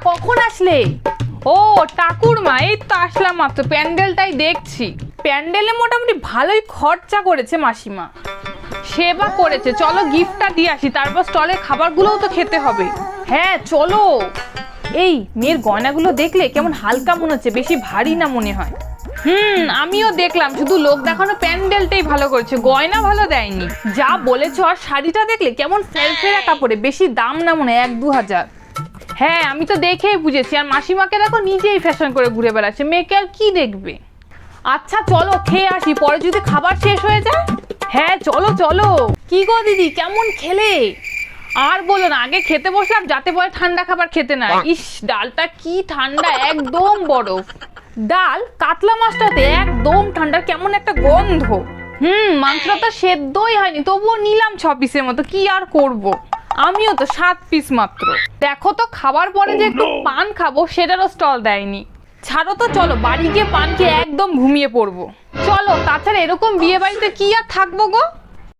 কখন আসলে? ও ঠাকুরমা, এই তো আসলাম মাত্র, প্যান্ডেলটাই দেখছি। প্যান্ডেলে মোটামুটি ভালোই খরচা করেছে মাসিমা। সেবা করেছে, চলো গিফটটা দিয়ে আসি, তারপর স্টলের খাবারগুলোও তো খেতে হবে। হ্যাঁ চলো। এই মেয়ের গয়নাগুলো দেখলে কেমন হালকা মনে হচ্ছে, বেশি ভারী না মনে হয়। আমিও দেখলাম, শুধু লোক দেখানো প্যান্ডেলটাই ভালো করেছে, গয়না ভালো দেয়নি। যা বলেছ, আর শাড়িটা দেখলে কেমন ফেরফেরা কাপড়ে, বেশি দাম না মনে হয় 1-2 হাজার। হ্যাঁ আমি তো দেখেই বুঝেছি, আর মাসিমাকে দেখো নিজেই ফ্যাশন করে ঘুরে বেড়াচ্ছে, মেয়েকে আর কি দেখবে। আচ্ছা চলো খেয়ে আসি, পরে যদি খাবার শেষ হয়ে যায়। হ্যাঁ চলো চলো। কি গো দিদি, কেমন খেলে? আর বলো না, আগে খেতে বসলাম যাতে পরে ঠান্ডা খাবার খেতে না। ইস, ডালটা কি ঠান্ডা, একদম বরফ। ডাল কাতলা মাছটাতে একদম ঠান্ডা, কেমন একটা গন্ধ। মাংসটা তো সেদ্ধই হয়নি, তবুও নিলাম 6 পিসের মতো, কি আর করব। আমিও তো 7 পিস মাত্র। দেখো তো, খাবার পরে যে একটু পান খাবো সেটারও স্টল দেয়নি। ছাড়ো তো, চলো বাড়ি গিয়ে পান খেয়ে একদম ঘুমিয়ে পড়বো। চলো, তাছাড়া এরকম বিয়ে বাড়িতে কি আর থাকবো গো।